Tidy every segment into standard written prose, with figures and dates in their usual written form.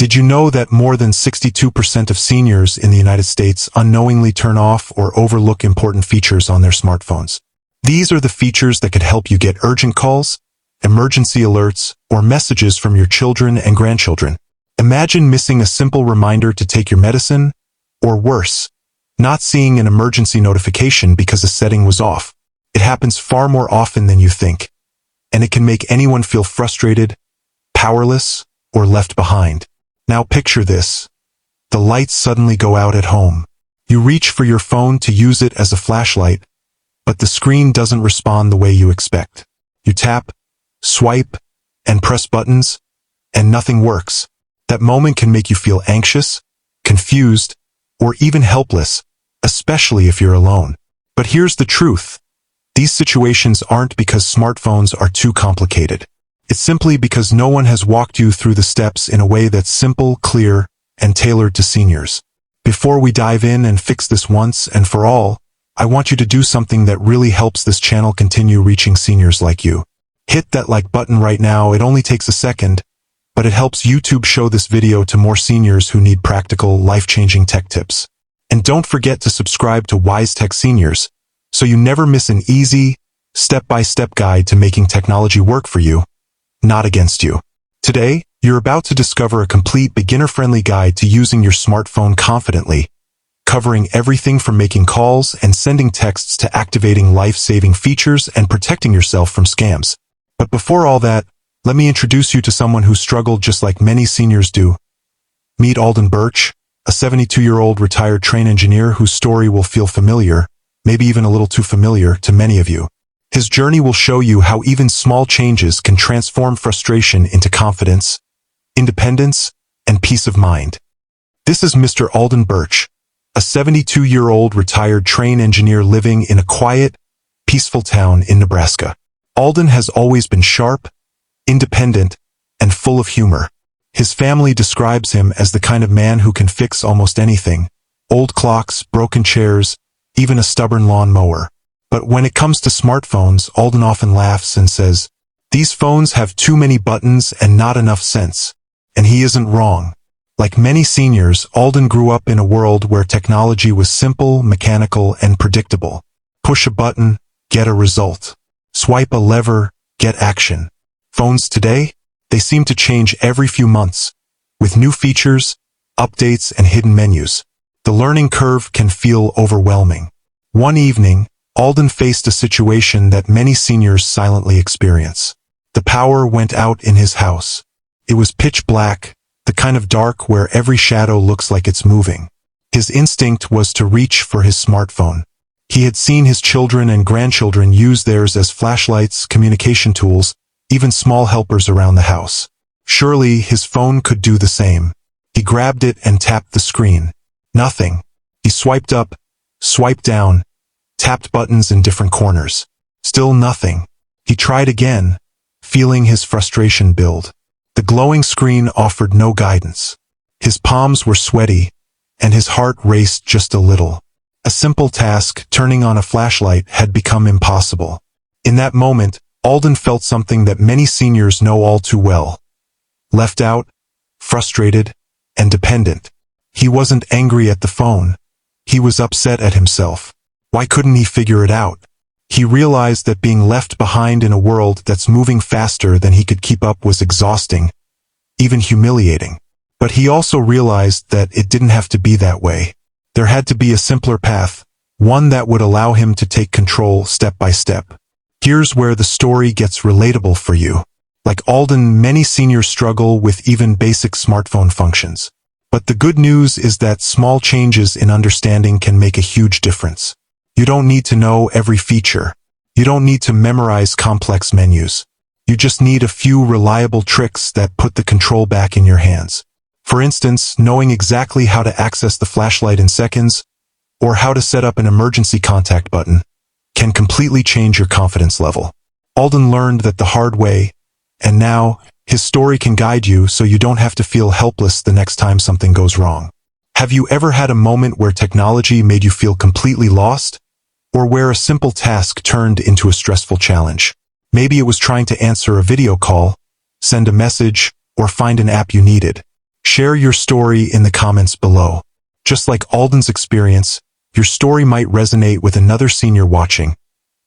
Did you know that more than 62% of seniors in the United States unknowingly turn off or overlook important features on their smartphones? These are the features that could help you get urgent calls, emergency alerts, or messages from your children and grandchildren. Imagine missing a simple reminder to take your medicine, or worse, not seeing an emergency notification because a setting was off. It happens far more often than you think, and it can make anyone feel frustrated, powerless, or left behind. Now picture this. The lights suddenly go out at home. You reach for your phone to use it as a flashlight, but the screen doesn't respond the way you expect. You tap, swipe, and press buttons, and nothing works. That moment can make you feel anxious, confused, or even helpless, especially if you're alone. But here's the truth. These situations aren't because smartphones are too complicated. It's simply because no one has walked you through the steps in a way that's simple, clear, and tailored to seniors. Before we dive in and fix this once and for all, I want you to do something that really helps this channel continue reaching seniors like you. Hit that like button right now. It only takes a second, but it helps YouTube show this video to more seniors who need practical, life-changing tech tips. And don't forget to subscribe to WiseTech Seniors, so you never miss an easy, step-by-step guide to making technology work for you, not against you. Today, you're about to discover a complete beginner-friendly guide to using your smartphone confidently, covering everything from making calls and sending texts to activating life-saving features and protecting yourself from scams. But before all that, let me introduce you to someone who struggled just like many seniors do. Meet Alden Birch, a 72-year-old retired train engineer whose story will feel familiar, maybe even a little too familiar, to many of you. His journey will show you how even small changes can transform frustration into confidence, independence, and peace of mind. This is Mr. Alden Birch, a 72-year-old retired train engineer living in a quiet, peaceful town in Nebraska. Alden has always been sharp, independent, and full of humor. His family describes him as the kind of man who can fix almost anything: old clocks, broken chairs, even a stubborn lawn mower. But when it comes to smartphones, Alden often laughs and says, "These phones have too many buttons and not enough sense." And he isn't wrong. Like many seniors, Alden grew up in a world where technology was simple, mechanical, and predictable. Push a button, get a result. Swipe a lever, get action. Phones today? They seem to change every few months, with new features, updates, and hidden menus. The learning curve can feel overwhelming. One evening, Alden faced a situation that many seniors silently experience. The power went out in his house. It was pitch black, the kind of dark where every shadow looks like it's moving. His instinct was to reach for his smartphone. He had seen his children and grandchildren use theirs as flashlights, communication tools, even small helpers around the house. Surely his phone could do the same. He grabbed it and tapped the screen. Nothing. He swiped up, swiped down, tapped buttons in different corners. Still nothing. He tried again, feeling his frustration build. The glowing screen offered no guidance. His palms were sweaty, and his heart raced just a little. A simple task, turning on a flashlight, had become impossible. In that moment, Alden felt something that many seniors know all too well. Left out, frustrated, and dependent. He wasn't angry at the phone. He was upset at himself. Why couldn't he figure it out? He realized that being left behind in a world that's moving faster than he could keep up was exhausting, even humiliating. But he also realized that it didn't have to be that way. There had to be a simpler path, one that would allow him to take control step by step. Here's where the story gets relatable for you. Like Alden, many seniors struggle with even basic smartphone functions. But the good news is that small changes in understanding can make a huge difference. You don't need to know every feature. You don't need to memorize complex menus. You just need a few reliable tricks that put the control back in your hands. For instance, knowing exactly how to access the flashlight in seconds, or how to set up an emergency contact button, can completely change your confidence level. Alden learned that the hard way, and now, his story can guide you so you don't have to feel helpless the next time something goes wrong. Have you ever had a moment where technology made you feel completely lost? Or where a simple task turned into a stressful challenge? Maybe it was trying to answer a video call, send a message, or find an app you needed. Share your story in the comments below. Just like Alden's experience, your story might resonate with another senior watching,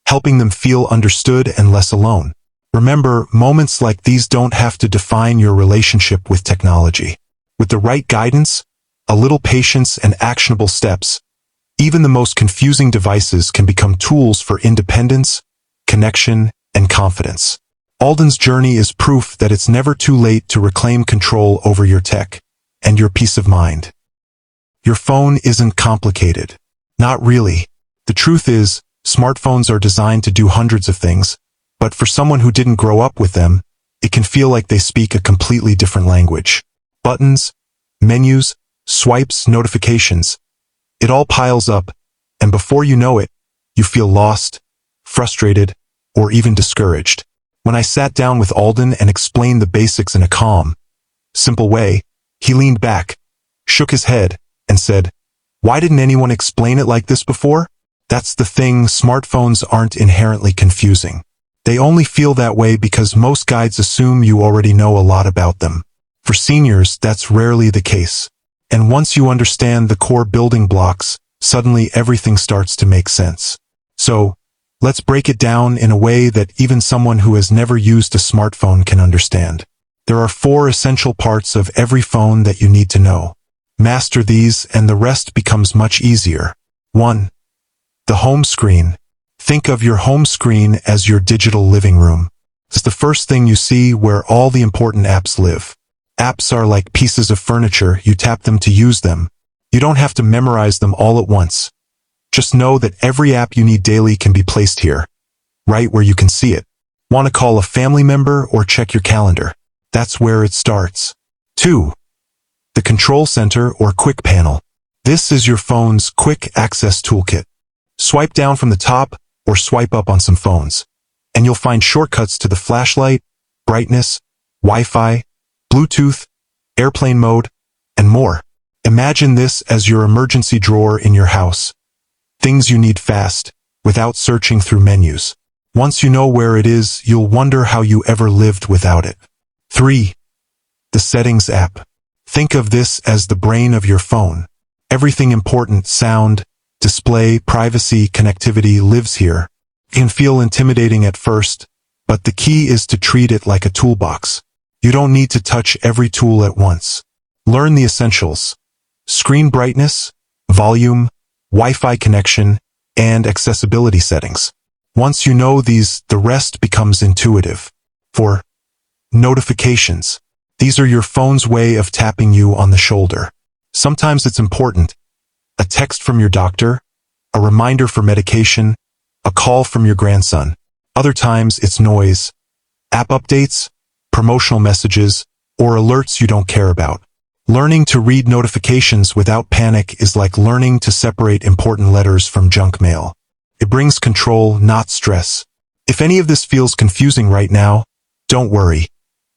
helping them feel understood and less alone. Remember, moments like these don't have to define your relationship with technology. With the right guidance, a little patience, and actionable steps, even the most confusing devices can become tools for independence, connection, and confidence. Alden's journey is proof that it's never too late to reclaim control over your tech and your peace of mind. Your phone isn't complicated. Not really. The truth is, smartphones are designed to do hundreds of things, but for someone who didn't grow up with them, it can feel like they speak a completely different language. Buttons, menus, swipes, notifications. It all piles up, and before you know it, you feel lost, frustrated, or even discouraged. When I sat down with Alden and explained the basics in a calm, simple way, he leaned back, shook his head, and said, "Why didn't anyone explain it like this before?" That's the thing, smartphones aren't inherently confusing. They only feel that way because most guides assume you already know a lot about them. For seniors, that's rarely the case. And once you understand the core building blocks, suddenly everything starts to make sense. So, let's break it down in a way that even someone who has never used a smartphone can understand. There are 4 essential parts of every phone that you need to know. Master these and the rest becomes much easier. 1. The home screen. Think of your home screen as your digital living room. It's the first thing you see, where all the important apps live. Apps are like pieces of furniture. You tap them to use them. You don't have to memorize them all at once. Just know that every app you need daily can be placed here, right where you can see it. Want to call a family member or check your calendar? That's where it starts. 2. The control center or quick panel. This is your phone's quick access toolkit. Swipe down from the top or swipe up on some phones, and you'll find shortcuts to the flashlight, brightness, Wi-Fi, Bluetooth, airplane mode, and more. Imagine this as your emergency drawer in your house. Things you need fast, without searching through menus. Once you know where it is, you'll wonder how you ever lived without it. 3. The settings app. Think of this as the brain of your phone. Everything important, sound, display, privacy, connectivity, lives here. It can feel intimidating at first, but the key is to treat it like a toolbox. You don't need to touch every tool at once. Learn the essentials: screen brightness, volume, Wi-Fi connection, and accessibility settings. Once you know these, the rest becomes intuitive. 4. Notifications. These are your phone's way of tapping you on the shoulder. Sometimes it's important. A text from your doctor, a reminder for medication, a call from your grandson. Other times it's noise, app updates, promotional messages, or alerts you don't care about. Learning to read notifications without panic is like learning to separate important letters from junk mail. It brings control, not stress. If any of this feels confusing right now, don't worry.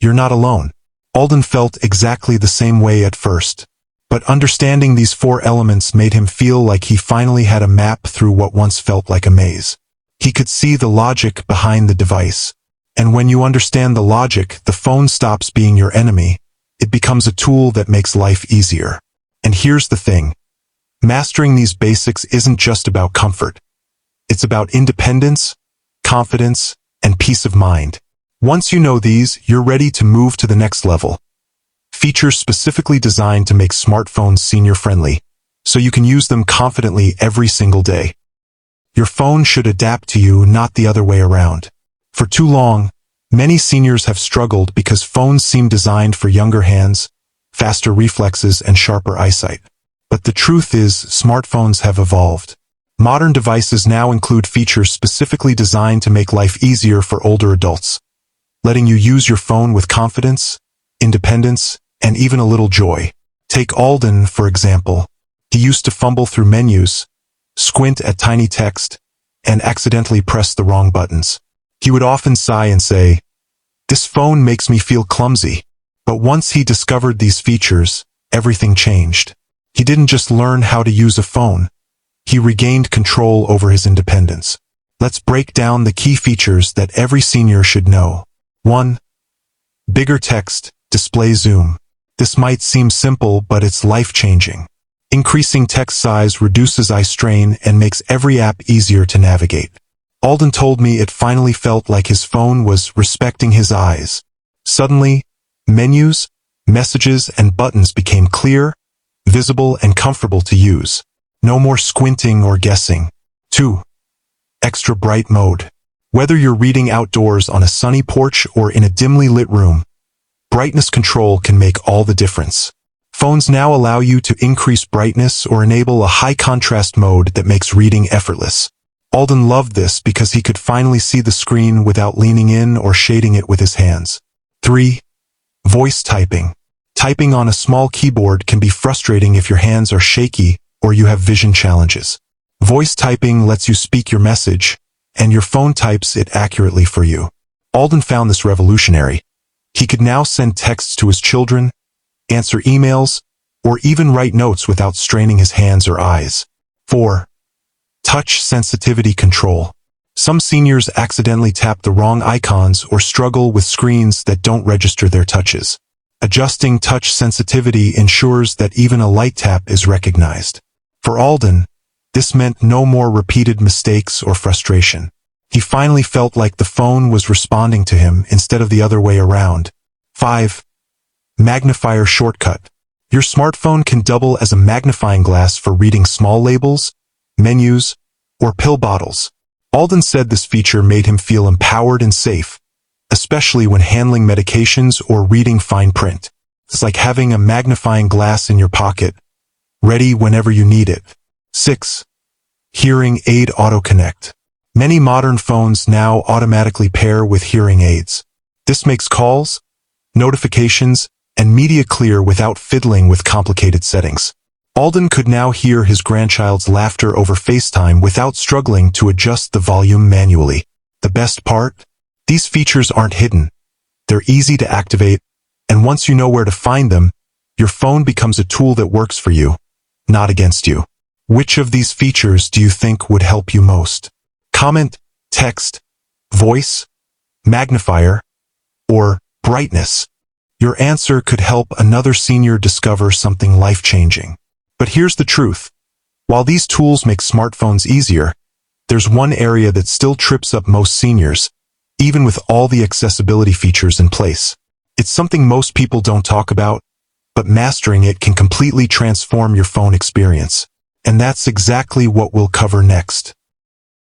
You're not alone. Alden felt exactly the same way at first. But understanding these 4 elements made him feel like he finally had a map through what once felt like a maze. He could see the logic behind the device. And when you understand the logic, the phone stops being your enemy. It becomes a tool that makes life easier. And here's the thing. Mastering these basics isn't just about comfort. It's about independence, confidence, and peace of mind. Once you know these, you're ready to move to the next level. Features specifically designed to make smartphones senior-friendly, so you can use them confidently every single day. Your phone should adapt to you, not the other way around. For too long, many seniors have struggled because phones seem designed for younger hands, faster reflexes, and sharper eyesight. But the truth is, smartphones have evolved. Modern devices now include features specifically designed to make life easier for older adults, letting you use your phone with confidence, independence, and even a little joy. Take Alden, for example. He used to fumble through menus, squint at tiny text, and accidentally press the wrong buttons. He would often sigh and say, "This phone makes me feel clumsy." But once he discovered these features, everything changed. He didn't just learn how to use a phone. He regained control over his independence. Let's break down the key features that every senior should know. 1. Bigger text, display zoom. This might seem simple, but it's life-changing. Increasing text size reduces eye strain and makes every app easier to navigate. Alden told me it finally felt like his phone was respecting his eyes. Suddenly, menus, messages, and buttons became clear, visible, and comfortable to use. No more squinting or guessing. 2. Extra bright mode. Whether you're reading outdoors on a sunny porch or in a dimly lit room, brightness control can make all the difference. Phones now allow you to increase brightness or enable a high-contrast mode that makes reading effortless. Alden loved this because he could finally see the screen without leaning in or shading it with his hands. 3. Voice typing. Typing on a small keyboard can be frustrating if your hands are shaky or you have vision challenges. Voice typing lets you speak your message, and your phone types it accurately for you. Alden found this revolutionary. He could now send texts to his children, answer emails, or even write notes without straining his hands or eyes. 4. Touch sensitivity control. Some seniors accidentally tap the wrong icons or struggle with screens that don't register their touches. Adjusting touch sensitivity ensures that even a light tap is recognized. For Alden, this meant no more repeated mistakes or frustration. He finally felt like the phone was responding to him instead of the other way around. 5. Magnifier shortcut. Your smartphone can double as a magnifying glass for reading small labels, menus, or pill bottles. Alden said this feature made him feel empowered and safe, especially when handling medications or reading fine print. It's like having a magnifying glass in your pocket, ready whenever you need it. 6. Hearing aid auto-connect. Many modern phones now automatically pair with hearing aids. This makes calls, notifications, and media clear without fiddling with complicated settings. Alden could now hear his grandchild's laughter over FaceTime without struggling to adjust the volume manually. The best part? These features aren't hidden. They're easy to activate, and once you know where to find them, your phone becomes a tool that works for you, not against you. Which of these features do you think would help you most? Comment, text, voice, magnifier, or brightness. Your answer could help another senior discover something life-changing. But here's the truth. While these tools make smartphones easier, there's one area that still trips up most seniors, even with all the accessibility features in place. It's something most people don't talk about, but mastering it can completely transform your phone experience. And that's exactly what we'll cover next.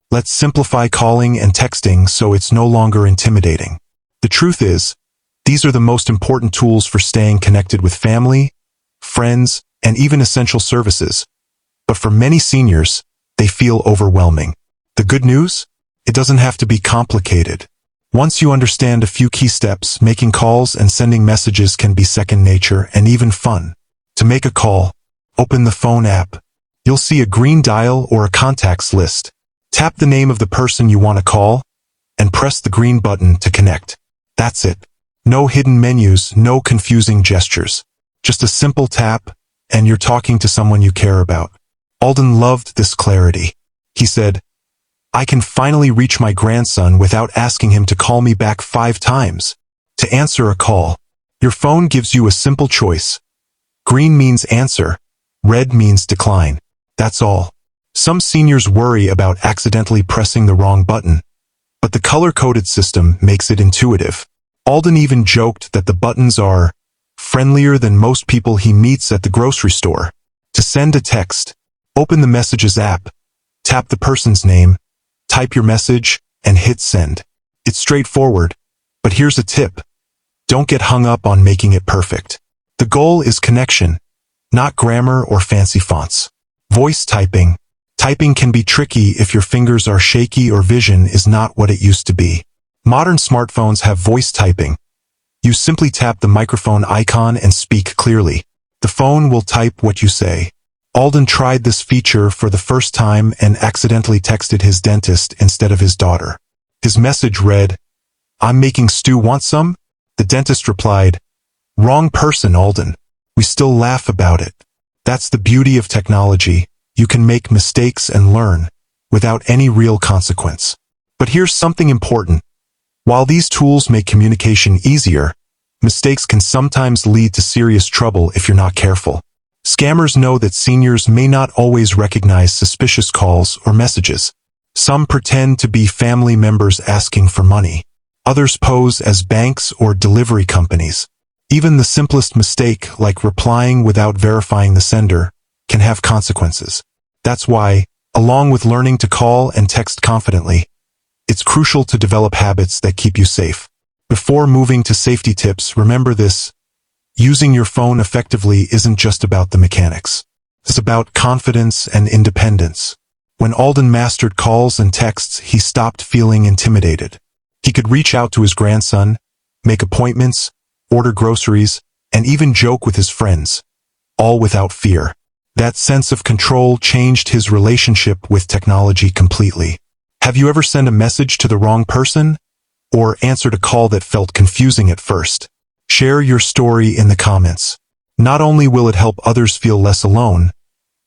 Let's simplify calling and texting so it's no longer intimidating. The truth is, these are the most important tools for staying connected with family, friends, and even essential services. But for many seniors, they feel overwhelming. The good news? It doesn't have to be complicated. Once you understand a few key steps, making calls and sending messages can be second nature and even fun. To make a call, open the phone app. You'll see a green dial or a contacts list. Tap the name of the person you want to call, and press the green button to connect. That's it. No hidden menus, no confusing gestures. Just a simple tap, and you're talking to someone you care about. Alden loved this clarity. He said, I can finally reach my grandson without asking him to call me back 5 times. To answer a call, your phone gives you a simple choice. Green means answer, red means decline. That's all. Some seniors worry about accidentally pressing the wrong button, but the color-coded system makes it intuitive. Alden even joked that the buttons are friendlier than most people he meets at the grocery store. To send a text, open the Messages app, tap the person's name, type your message, and hit send. It's straightforward, but here's a tip. Don't get hung up on making it perfect. The goal is connection, not grammar or fancy fonts. Voice typing. Typing can be tricky if your fingers are shaky or vision is not what it used to be. Modern smartphones have voice typing. You simply tap the microphone icon and speak clearly. The phone will type what you say. Alden tried this feature for the first time and accidentally texted his dentist instead of his daughter. His message read, I'm making stew, want some? The dentist replied, wrong person, Alden. We still laugh about it. That's the beauty of technology. You can make mistakes and learn without any real consequence. But here's something important. While these tools make communication easier, Mistakes can sometimes lead to serious trouble if you're not careful. Scammers know that seniors may not always recognize suspicious calls or messages. Some pretend to be family members asking for money. Others pose as banks or delivery companies. Even the simplest mistake, like replying without verifying the sender, can have consequences. That's why, along with learning to call and text confidently, it's crucial to develop habits that keep you safe. Before moving to safety tips, remember this: using your phone effectively isn't just about the mechanics. It's about confidence and independence. When Alden mastered calls and texts, he stopped feeling intimidated. He could reach out to his grandson, make appointments, order groceries, and even joke with his friends, all without fear. That sense of control changed his relationship with technology completely. Have you ever sent a message to the wrong person? Or answered a call that felt confusing at first? Share your story in the comments. Not only will it help others feel less alone,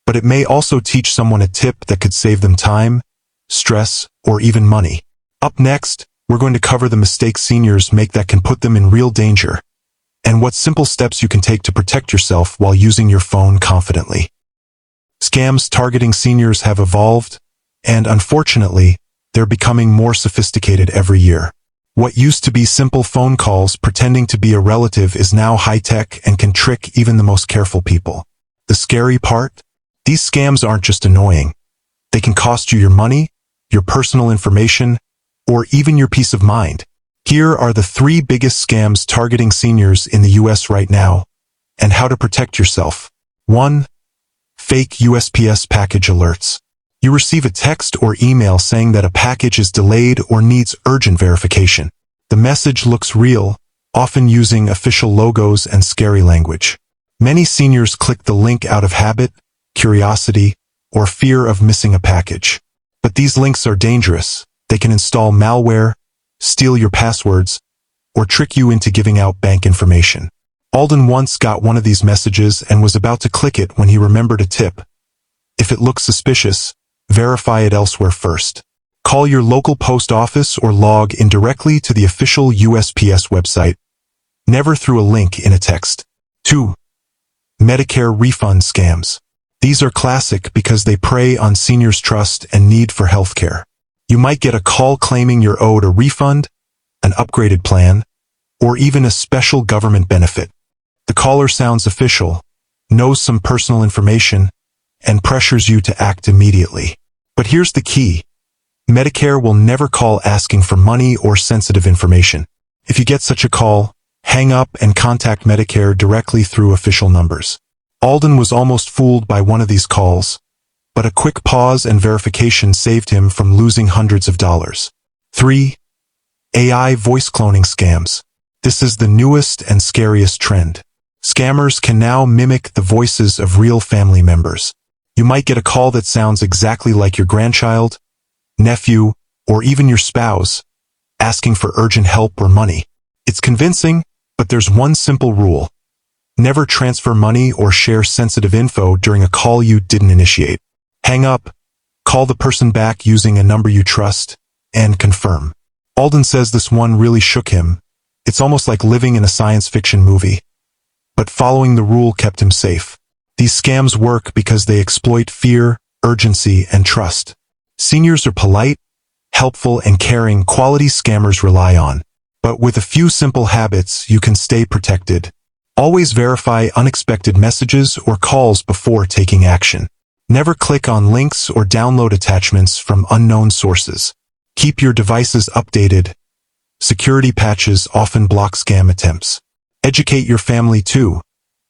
but it may also teach someone a tip that could save them time, stress, or even money. Up next, we're going to cover the mistakes seniors make that can put them in real danger, and what simple steps you can take to protect yourself while using your phone confidently. Scams targeting seniors have evolved, and unfortunately, they're becoming more sophisticated every year. What used to be simple phone calls pretending to be a relative is now high-tech and can trick even the most careful people. The scary part? These scams aren't just annoying. They can cost you your money, your personal information, or even your peace of mind. Here are the 3 biggest scams targeting seniors in the US right now, and how to protect yourself. 1. Fake USPS package alerts. You receive a text or email saying that a package is delayed or needs urgent verification. The message looks real, often using official logos and scary language. Many seniors click the link out of habit, curiosity, or fear of missing a package. But these links are dangerous. They can install malware, steal your passwords, or trick you into giving out bank information. Alden once got one of these messages and was about to click it when he remembered a tip. If it looks suspicious, verify it elsewhere first. Call your local post office or log in directly to the official USPS website, never through a link in a text. 2. Medicare refund scams. These are classic because they prey on seniors' trust and need for healthcare. You might get a call claiming you're owed a refund, an upgraded plan, or even a special government benefit. The caller sounds official, knows some personal information, and pressures you to act immediately. But here's the key. Medicare will never call asking for money or sensitive information. If you get such a call, hang up and contact Medicare directly through official numbers. Alden was almost fooled by one of these calls, but a quick pause and verification saved him from losing hundreds of dollars. 3. AI voice cloning scams. This is the newest and scariest trend. Scammers can now mimic the voices of real family members. You might get a call that sounds exactly like your grandchild, nephew, or even your spouse, asking for urgent help or money. It's convincing, but there's one simple rule. Never transfer money or share sensitive info during a call you didn't initiate. Hang up, call the person back using a number you trust, and confirm. Alden says this one really shook him. It's almost like living in a science fiction movie. But following the rule kept him safe. These scams work because they exploit fear, urgency, and trust. Seniors are polite, helpful, and caring quality scammers rely on. But with a few simple habits, you can stay protected. Always verify unexpected messages or calls before taking action. Never click on links or download attachments from unknown sources. Keep your devices updated. Security patches often block scam attempts. Educate your family too.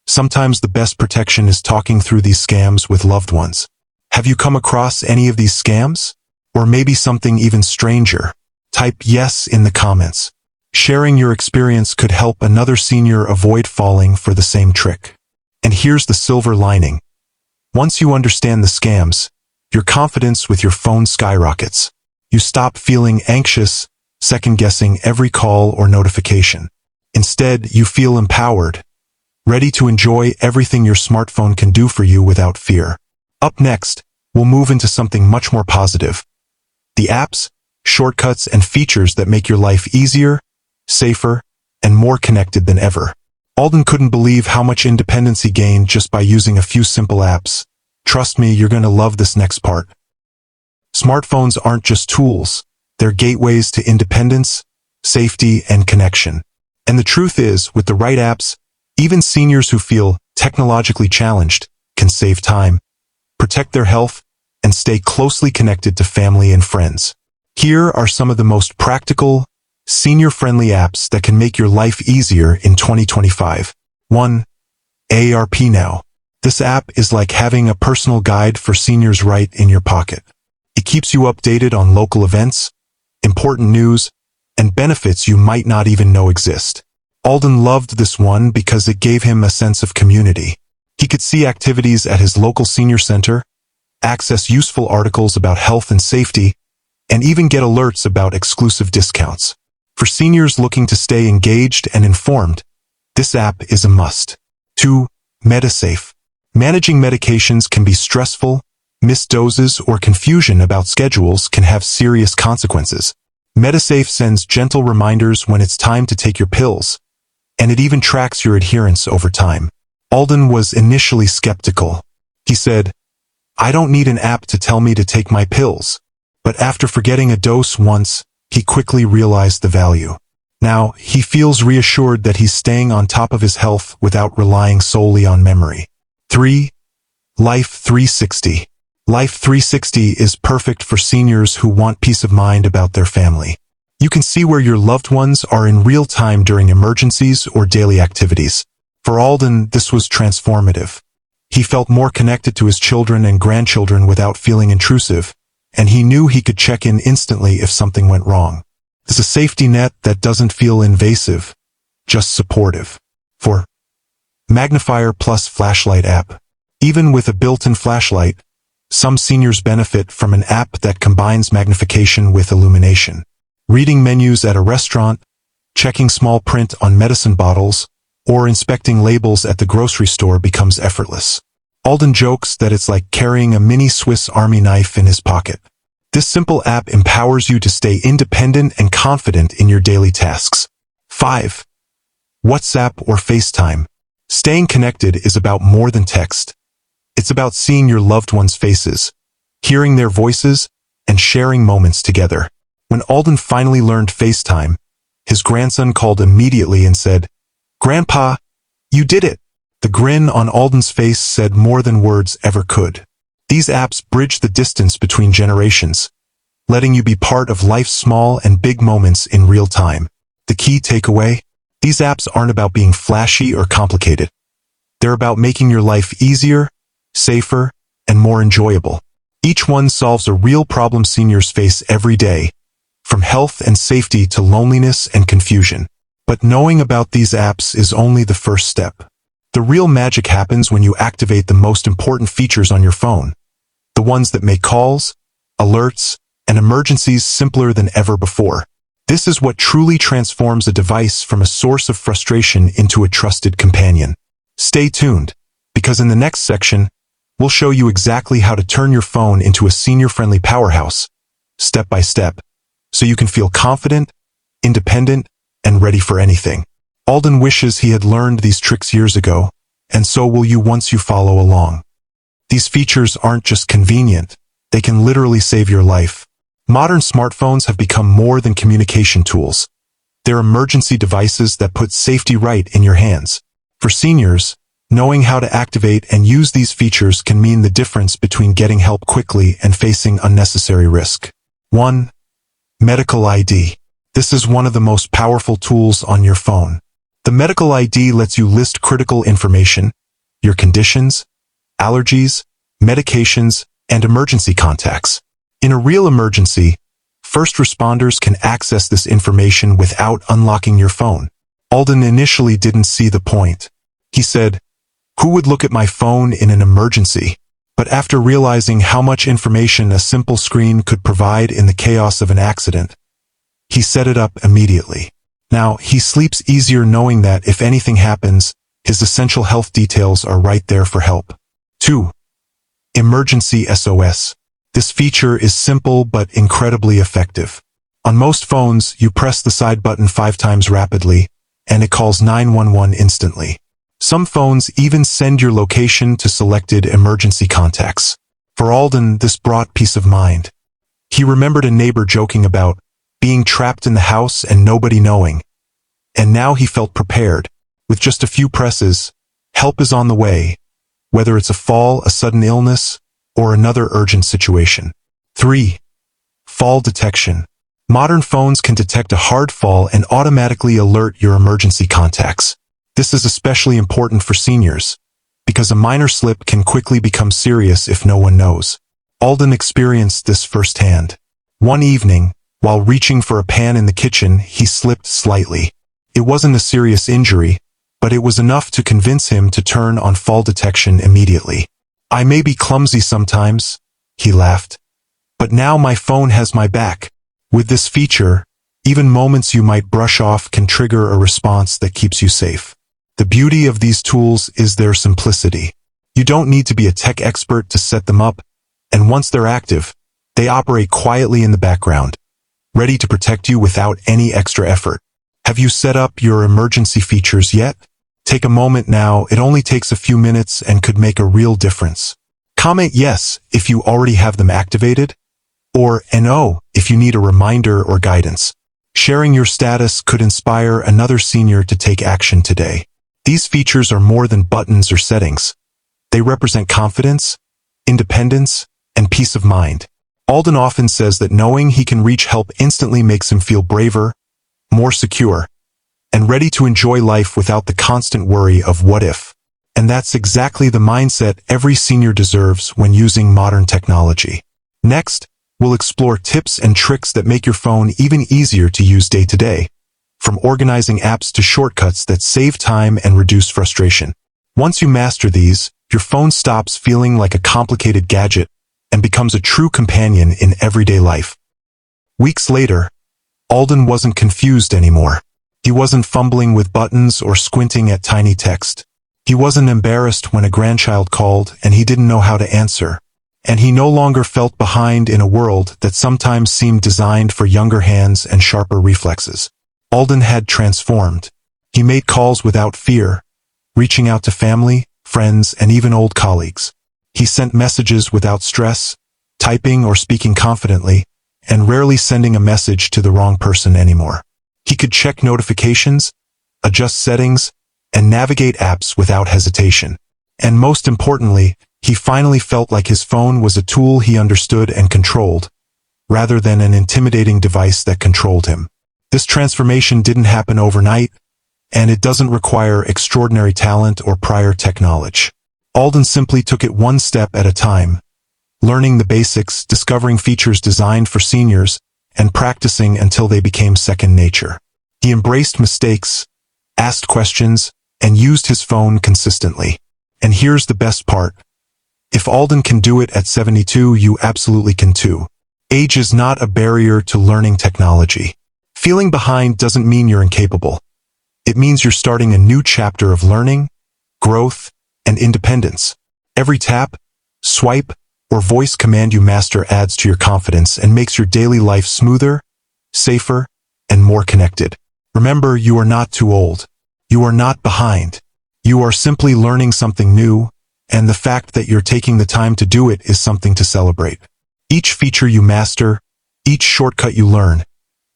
Sometimes the best protection is talking through these scams with loved ones. Have you come across any of these scams? Or maybe something even stranger? Type yes in the comments. Sharing your experience could help another senior avoid falling for the same trick. And here's the silver lining. Once you understand the scams, your confidence with your phone skyrockets. You stop feeling anxious, second-guessing every call or notification. Instead, you feel empowered, ready to enjoy everything your smartphone can do for you without fear. Up next, we'll move into something much more positive. The apps, shortcuts, and features that make your life easier, safer, and more connected than ever. Alden couldn't believe how much independence he gained just by using a few simple apps. Trust me, you're going to love this next part. Smartphones aren't just tools. They're gateways to independence, safety, and connection. And the truth is, with the right apps, even seniors who feel technologically challenged can save time, protect their health, and stay closely connected to family and friends. Here are some of the most practical, senior-friendly apps that can make your life easier in 2025. 1. AARP Now. This app is like having a personal guide for seniors right in your pocket. It keeps you updated on local events, important news, and benefits you might not even know exist. Alden loved this one because it gave him a sense of community. He could see activities at his local senior center, access useful articles about health and safety, and even get alerts about exclusive discounts. For seniors looking to stay engaged and informed, this app is a must. 2. MediSafe. Managing medications can be stressful. Missed doses or confusion about schedules can have serious consequences. MediSafe sends gentle reminders when it's time to take your pills, and it even tracks your adherence over time. Alden was initially skeptical. He said, "I don't need an app to tell me to take my pills." But after forgetting a dose once, he quickly realized the value. Now, he feels reassured that he's staying on top of his health without relying solely on memory. 3. Life 360. Life 360 is perfect for seniors who want peace of mind about their family. You can see where your loved ones are in real time during emergencies or daily activities. For Alden, this was transformative. He felt more connected to his children and grandchildren without feeling intrusive, and he knew he could check in instantly if something went wrong. It's a safety net that doesn't feel invasive, just supportive. 4. Magnifier Plus Flashlight App. Even with a built-in flashlight, some seniors benefit from an app that combines magnification with illumination. Reading menus at a restaurant, checking small print on medicine bottles, or inspecting labels at the grocery store becomes effortless. Alden jokes that it's like carrying a mini Swiss Army knife in his pocket. This simple app empowers you to stay independent and confident in your daily tasks. 5. WhatsApp or FaceTime. Staying connected is about more than text. It's about seeing your loved ones' faces, hearing their voices, and sharing moments together. When Alden finally learned FaceTime, his grandson called immediately and said, "Grandpa, you did it." The grin on Alden's face said more than words ever could. These apps bridge the distance between generations, letting you be part of life's small and big moments in real time. The key takeaway? These apps aren't about being flashy or complicated. They're about making your life easier, safer, and more enjoyable. Each one solves a real problem seniors face every day, from health and safety to loneliness and confusion. But knowing about these apps is only the first step. The real magic happens when you activate the most important features on your phone, the ones that make calls, alerts, and emergencies simpler than ever before. This is what truly transforms a device from a source of frustration into a trusted companion. Stay tuned, because in the next section, we'll show you exactly how to turn your phone into a senior-friendly powerhouse, step by step, so you can feel confident, independent, and ready for anything. Alden wishes he had learned these tricks years ago, and so will you once you follow along. These features aren't just convenient, they can literally save your life. Modern smartphones have become more than communication tools. They're emergency devices that put safety right in your hands. For seniors, knowing how to activate and use these features can mean the difference between getting help quickly and facing unnecessary risk. 1. Medical ID. This is one of the most powerful tools on your phone. The medical ID lets you list critical information, your conditions, allergies, medications, and emergency contacts. In a real emergency, first responders can access this information without unlocking your phone. Alden initially didn't see the point. He said, "Who would look at my phone in an emergency?" But after realizing how much information a simple screen could provide in the chaos of an accident, he set it up immediately. Now, he sleeps easier knowing that if anything happens, his essential health details are right there for help. 2. Emergency SOS. This feature is simple but incredibly effective. On most phones, you press the side button 5 times rapidly, and it calls 911 instantly. Some phones even send your location to selected emergency contacts. For Alden, this brought peace of mind. He remembered a neighbor joking about being trapped in the house and nobody knowing. And now he felt prepared. With just a few presses, help is on the way, whether it's a fall, a sudden illness, or another urgent situation. 3. Fall detection. Modern phones can detect a hard fall and automatically alert your emergency contacts. This is especially important for seniors, because a minor slip can quickly become serious if no one knows. Alden experienced this firsthand. One evening, while reaching for a pan in the kitchen, he slipped slightly. It wasn't a serious injury, but it was enough to convince him to turn on fall detection immediately. I may be clumsy sometimes, he laughed, but now my phone has my back. With this feature, even moments you might brush off can trigger a response that keeps you safe. The beauty of these tools is their simplicity. You don't need to be a tech expert to set them up, and once they're active, they operate quietly in the background, ready to protect you without any extra effort. Have you set up your emergency features yet? Take a moment now, it only takes a few minutes and could make a real difference. Comment yes if you already have them activated, or NO if you need a reminder or guidance. Sharing your status could inspire another senior to take action today. These features are more than buttons or settings. They represent confidence, independence, and peace of mind. Alden often says that knowing he can reach help instantly makes him feel braver, more secure, and ready to enjoy life without the constant worry of what if. And that's exactly the mindset every senior deserves when using modern technology. Next, we'll explore tips and tricks that make your phone even easier to use day to day, from organizing apps to shortcuts that save time and reduce frustration. Once you master these, your phone stops feeling like a complicated gadget and becomes a true companion in everyday life. Weeks later, Alden wasn't confused anymore. He wasn't fumbling with buttons or squinting at tiny text. He wasn't embarrassed when a grandchild called and he didn't know how to answer. And he no longer felt behind in a world that sometimes seemed designed for younger hands and sharper reflexes. Alden had transformed. He made calls without fear, reaching out to family, friends, and even old colleagues. He sent messages without stress, typing or speaking confidently, and rarely sending a message to the wrong person anymore. He could check notifications, adjust settings, and navigate apps without hesitation. And most importantly, he finally felt like his phone was a tool he understood and controlled, rather than an intimidating device that controlled him. This transformation didn't happen overnight, and it doesn't require extraordinary talent or prior tech knowledge. Alden simply took it one step at a time, learning the basics, discovering features designed for seniors, and practicing until they became second nature. He embraced mistakes, asked questions, and used his phone consistently. And here's the best part. If Alden can do it at 72, you absolutely can too. Age is not a barrier to learning technology. Feeling behind doesn't mean you're incapable. It means you're starting a new chapter of learning, growth, and independence. Every tap, swipe, or voice command you master adds to your confidence and makes your daily life smoother, safer, and more connected. Remember, you are not too old. You are not behind. You are simply learning something new, and the fact that you're taking the time to do it is something to celebrate. Each feature you master, each shortcut you learn,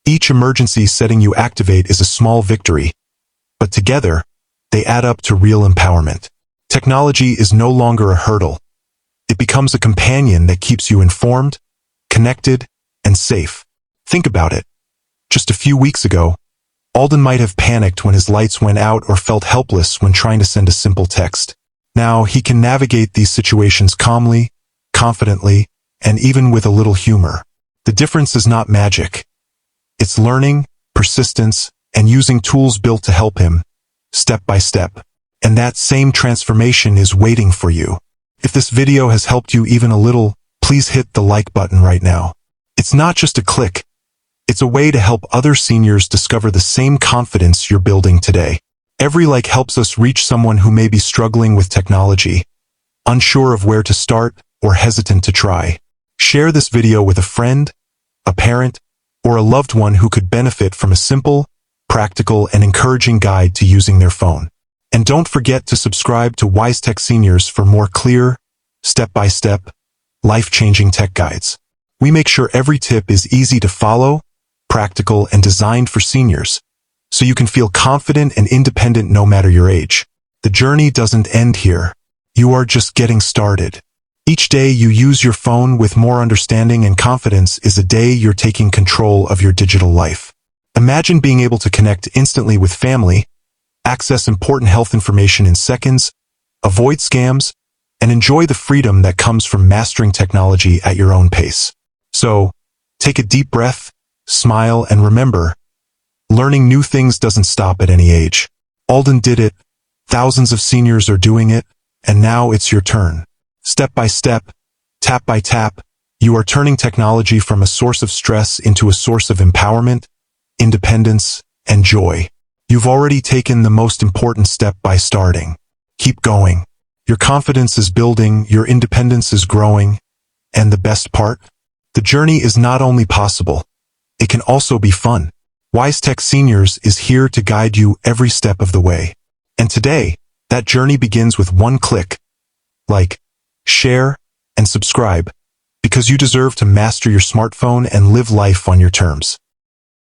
each emergency setting you activate is a small victory, but together, they add up to real empowerment. Technology is no longer a hurdle. It becomes a companion that keeps you informed, connected, and safe. Think about it. Just a few weeks ago, Alden might have panicked when his lights went out or felt helpless when trying to send a simple text. Now he can navigate these situations calmly, confidently, and even with a little humor. The difference is not magic. It's learning, persistence, and using tools built to help him, step by step. And that same transformation is waiting for you. If this video has helped you even a little, please hit the like button right now. It's not just a click. It's a way to help other seniors discover the same confidence you're building today. Every like helps us reach someone who may be struggling with technology, unsure of where to start, or hesitant to try. Share this video with a friend, a parent, or a loved one who could benefit from a simple, practical, and encouraging guide to using their phone. And don't forget to subscribe to WiseTech Seniors for more clear, step-by-step, life-changing tech guides. We make sure every tip is easy to follow, practical, and designed for seniors, so you can feel confident and independent no matter your age. The journey doesn't end here. You are just getting started. Each day you use your phone with more understanding and confidence is a day you're taking control of your digital life. Imagine being able to connect instantly with family, access important health information in seconds, avoid scams, and enjoy the freedom that comes from mastering technology at your own pace. So, take a deep breath, smile, and remember, learning new things doesn't stop at any age. Alden did it, thousands of seniors are doing it, and now it's your turn. Step by step, tap by tap, you are turning technology from a source of stress into a source of empowerment, independence, and joy. You've already taken the most important step by starting. Keep going. Your confidence is building, your independence is growing, and the best part? The journey is not only possible, it can also be fun. WiseTech Seniors is here to guide you every step of the way. And today, that journey begins with one click. Like, share, and subscribe, because you deserve to master your smartphone and live life on your terms.